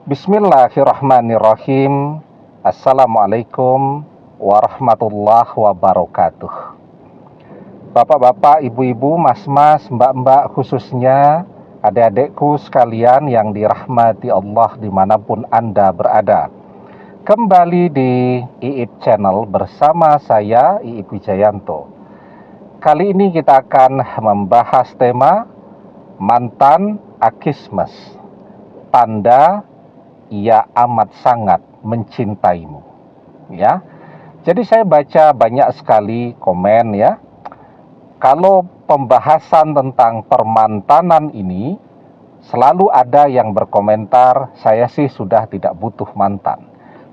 Bismillahirrahmanirrahim. Assalamualaikum warahmatullahi wabarakatuh. Bapak-bapak, ibu-ibu, mas-mas, mbak-mbak, khususnya adik-adikku sekalian yang dirahmati Allah dimanapun Anda berada. Kembali di IIP Channel bersama saya, IIP Wijayanto. Kali ini kita akan membahas tema mantan akismes, tanda ia amat sangat mencintaimu. Ya, jadi saya baca banyak sekali komen ya. Kalau pembahasan tentang permantanan ini, selalu ada yang berkomentar, saya sih sudah tidak butuh mantan.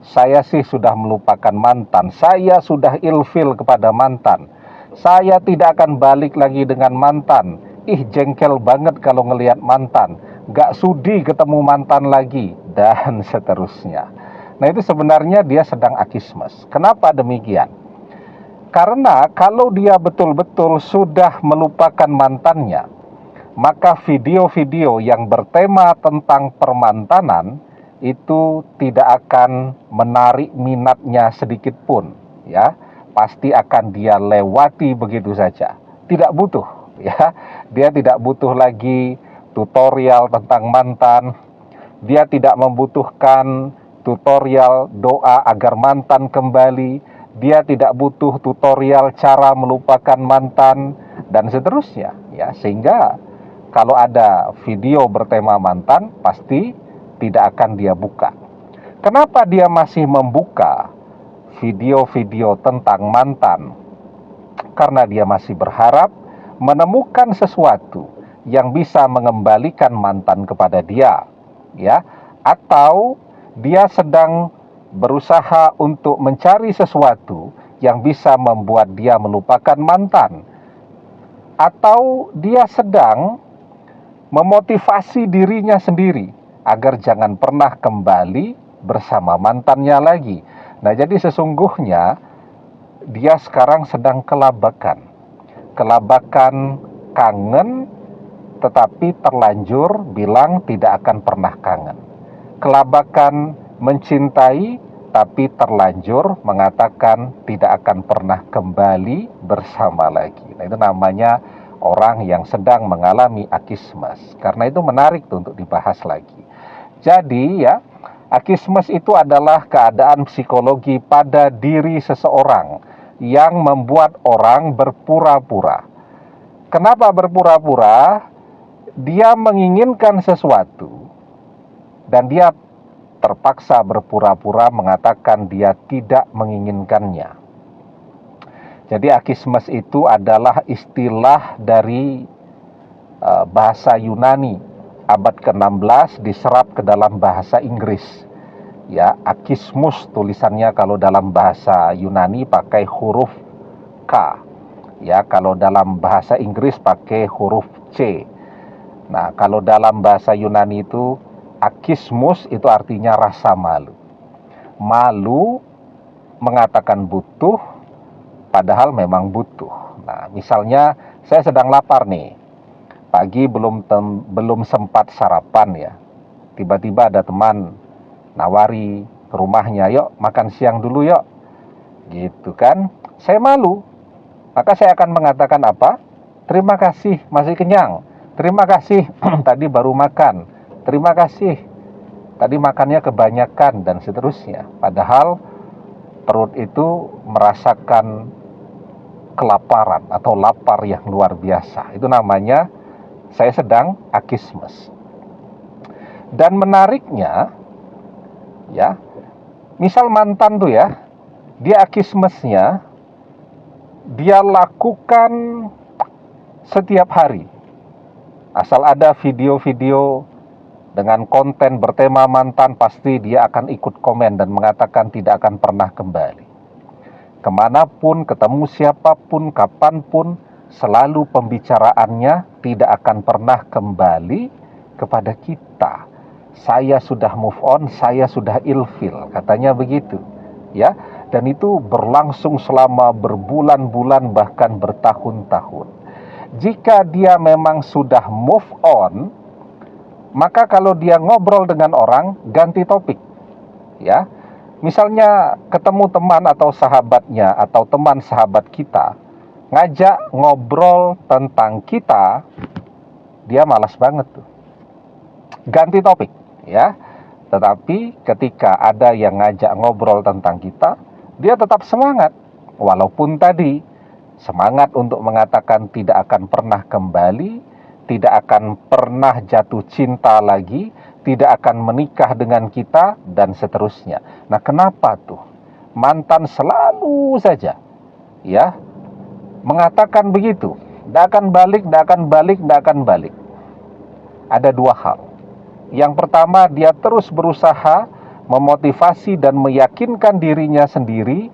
Saya sih sudah melupakan mantan. Saya sudah ilfil kepada mantan. Saya tidak akan balik lagi dengan mantan. Jengkel banget kalau ngelihat mantan. Gak sudi ketemu mantan lagi. Dan seterusnya. Nah, itu sebenarnya dia sedang akismes. Kenapa demikian? Karena kalau dia betul-betul sudah melupakan mantannya, maka video-video yang bertema tentang permantanan itu tidak akan menarik minatnya sedikit pun, ya. Pasti akan dia lewati begitu saja. Tidak butuh, ya. Dia tidak butuh lagi tutorial tentang mantan. Dia tidak membutuhkan tutorial doa agar mantan kembali. Dia tidak butuh tutorial cara melupakan mantan dan seterusnya, ya. Sehingga kalau ada video bertema mantan, pasti tidak akan dia buka. Kenapa dia masih membuka video-video tentang mantan? Karena dia masih berharap menemukan sesuatu yang bisa mengembalikan mantan kepada dia, ya. Atau dia sedang berusaha untuk mencari sesuatu yang bisa membuat dia melupakan mantan. Atau dia sedang memotivasi dirinya sendiri agar jangan pernah kembali bersama mantannya lagi. Nah, jadi sesungguhnya dia sekarang sedang kelabakan kangen, tetapi terlanjur bilang tidak akan pernah kangen. Kelabakan mencintai, tapi terlanjur mengatakan tidak akan pernah kembali bersama lagi. Nah, itu namanya orang yang sedang mengalami akismes. Karena itu menarik tuh untuk dibahas lagi. Jadi ya, akismes itu adalah keadaan psikologi pada diri seseorang yang membuat orang berpura-pura. Kenapa berpura-pura? Dia menginginkan sesuatu dan dia terpaksa berpura-pura mengatakan dia tidak menginginkannya. Jadi akismes itu adalah istilah dari bahasa Yunani abad ke-16 diserap ke dalam bahasa Inggris. Ya, akismus tulisannya kalau dalam bahasa Yunani pakai huruf K. Ya, kalau dalam bahasa Inggris pakai huruf C. Nah, kalau dalam bahasa Yunani itu akismus itu artinya rasa malu. Malu mengatakan butuh padahal memang butuh. Nah, misalnya saya sedang lapar nih. Pagi belum sempat sarapan ya. Tiba-tiba ada teman nawari ke rumahnya, "Yuk, makan siang dulu yuk." Gitu kan? Saya malu. Maka saya akan mengatakan apa? "Terima kasih, masih kenyang. Terima kasih, tadi baru makan. Terima kasih, tadi makannya kebanyakan," dan seterusnya. Padahal perut itu merasakan kelaparan atau lapar yang luar biasa. Itu namanya saya sedang akismes. Dan menariknya, ya, misal mantan tuh ya, dia akismesnya, dia lakukan setiap hari. Asal ada video-video dengan konten bertema mantan, pasti dia akan ikut komen dan mengatakan tidak akan pernah kembali. Kemanapun, ketemu siapapun, kapanpun, selalu pembicaraannya tidak akan pernah kembali kepada kita. Saya sudah move on, saya sudah ilfil, katanya begitu. Ya, dan itu berlangsung selama berbulan-bulan bahkan bertahun-tahun. Jika dia memang sudah move on, Maka kalau dia ngobrol dengan orang, ganti topik, ya. Misalnya ketemu teman atau sahabatnya atau teman sahabat kita, ngajak ngobrol tentang kita, dia malas banget tuh. Ganti topik, ya. Tetapi ketika ada yang ngajak ngobrol tentang kita, dia tetap semangat. Walaupun tadi semangat untuk mengatakan tidak akan pernah kembali, tidak akan pernah jatuh cinta lagi, tidak akan menikah dengan kita, dan seterusnya. Nah, kenapa tuh? Mantan selalu saja, ya, mengatakan begitu. Tidak akan balik, tidak akan balik, tidak akan balik. Ada dua hal. Yang pertama, dia terus berusaha memotivasi dan meyakinkan dirinya sendiri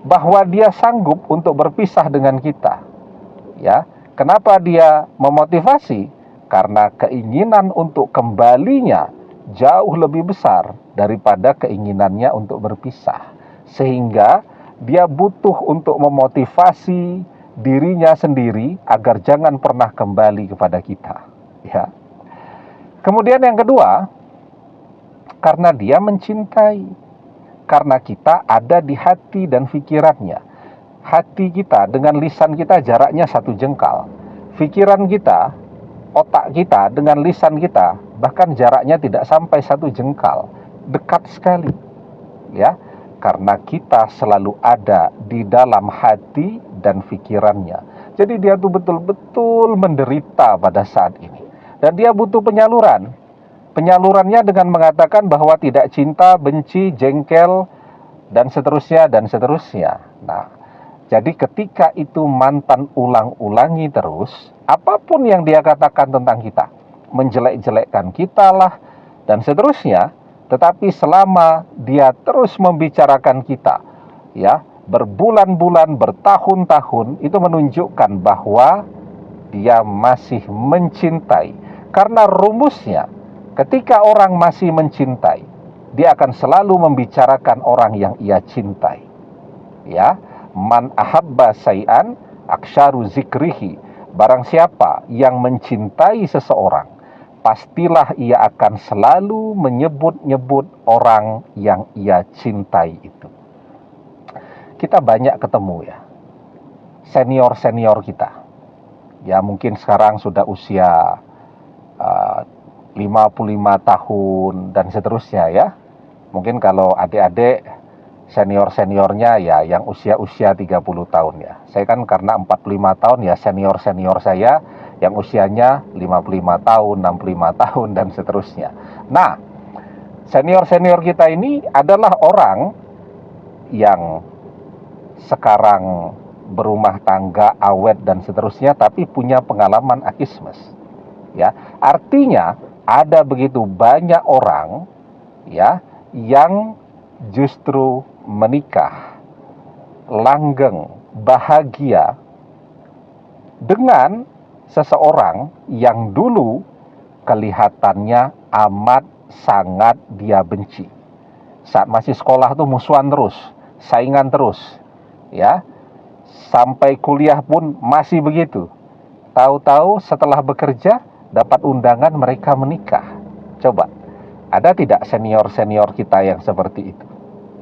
bahwa dia sanggup untuk berpisah dengan kita. Ya, kenapa dia memotivasi? Karena keinginan untuk kembalinya jauh lebih besar daripada keinginannya untuk berpisah. Sehingga dia butuh untuk memotivasi dirinya sendiri agar jangan pernah kembali kepada kita. Ya. Kemudian yang kedua, karena dia mencintai. Karena kita ada di hati dan pikirannya. Hati kita dengan lisan kita jaraknya 1 jengkal. Pikiran kita, otak kita dengan lisan kita bahkan jaraknya tidak sampai 1 jengkal. Dekat sekali. Ya, karena kita selalu ada di dalam hati dan pikirannya. Jadi dia tuh betul-betul menderita pada saat ini. Dan dia butuh penyaluran. Penyalurannya dengan mengatakan bahwa tidak cinta, benci, jengkel, dan seterusnya, dan seterusnya. Nah, jadi ketika itu mantan ulang-ulangi terus, apapun yang dia katakan tentang kita, menjelek-jelekkan kita lah, dan seterusnya, tetapi selama dia terus membicarakan kita, ya, berbulan-bulan, bertahun-tahun, itu menunjukkan bahwa dia masih mencintai. Karena rumusnya, ketika orang masih mencintai, dia akan selalu membicarakan orang yang ia cintai. Ya, man ahabba say'an aksharu zikrihi. Barang siapa yang mencintai seseorang, pastilah ia akan selalu menyebut-nyebut orang yang ia cintai itu. Kita banyak ketemu, ya, senior-senior kita. Ya, mungkin sekarang sudah usia 55 tahun dan seterusnya, ya. Mungkin kalau adik-adik senior-seniornya ya yang usia-usia 30 tahun, ya. Saya kan karena 45 tahun, ya, senior-senior saya yang usianya 55 tahun, 65 tahun dan seterusnya. Nah, senior-senior kita ini adalah orang yang sekarang berumah tangga, awet dan seterusnya, tapi punya pengalaman akismes. Ya, artinya ada begitu banyak orang, ya, yang justru menikah, langgeng, bahagia dengan seseorang yang dulu kelihatannya amat sangat dia benci. Saat masih sekolah tuh musuhan terus, saingan terus, ya. Sampai kuliah pun masih begitu. Tahu-tahu setelah bekerja dapat undangan mereka menikah. Coba, ada tidak senior-senior kita yang seperti itu?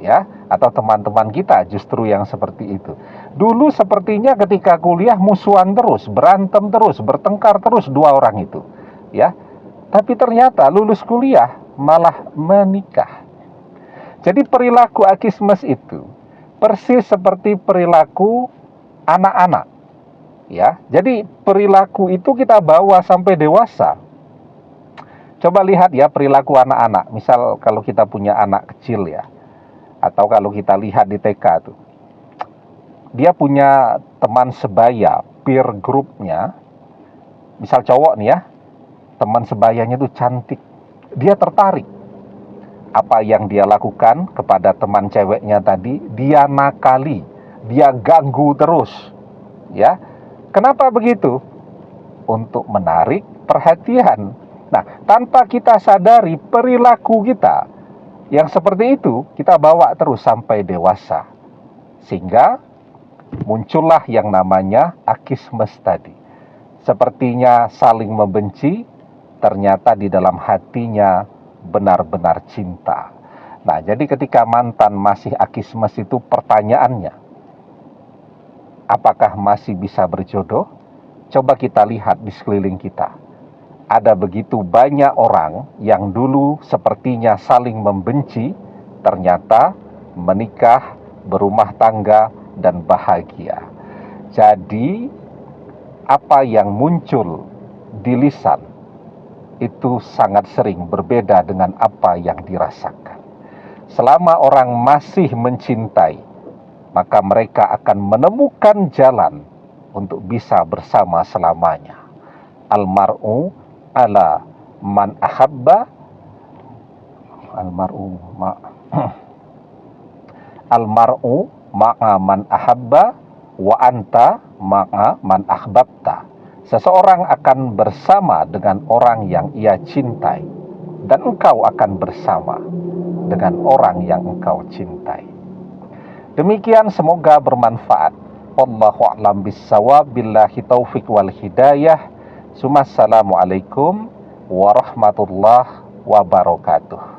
Ya, atau teman-teman kita justru yang seperti itu. Dulu sepertinya ketika kuliah musuhan terus, berantem terus, bertengkar terus dua orang itu. Ya, tapi ternyata lulus kuliah malah menikah. Jadi perilaku akismes itu persis seperti perilaku anak-anak. Ya, jadi perilaku itu kita bawa sampai dewasa. Coba lihat, ya, perilaku anak-anak. Misal kalau kita punya anak kecil, ya, atau kalau kita lihat di TK tuh, dia punya teman sebaya, peer groupnya. Misal cowok nih, ya, teman sebayanya tuh cantik, dia tertarik. Apa yang dia lakukan kepada teman ceweknya tadi, dia nakali, dia ganggu terus, ya. Kenapa begitu? Untuk menarik perhatian. Nah, tanpa kita sadari perilaku kita yang seperti itu kita bawa terus sampai dewasa. Sehingga muncullah yang namanya akismes tadi. Sepertinya saling membenci, ternyata di dalam hatinya benar-benar cinta. Nah, jadi ketika mantan masih akismes itu pertanyaannya, apakah masih bisa berjodoh? Coba kita lihat di sekeliling kita. Ada begitu banyak orang yang dulu sepertinya saling membenci, ternyata menikah, berumah tangga, dan bahagia. Jadi, apa yang muncul di lisan itu sangat sering berbeda dengan apa yang dirasakan. Selama orang masih mencintai, maka mereka akan menemukan jalan untuk bisa bersama selamanya. Almar'u ala man ahabba, almar'u ma'a man ahabba wa anta ma'a man ahbabta. Seseorang akan bersama dengan orang yang ia cintai, dan engkau akan bersama dengan orang yang engkau cintai. Demikian, semoga bermanfaat. Wallahu a'lam bissawab, billahi taufik wal hidayah. Assalamualaikum warahmatullahi wabarakatuh.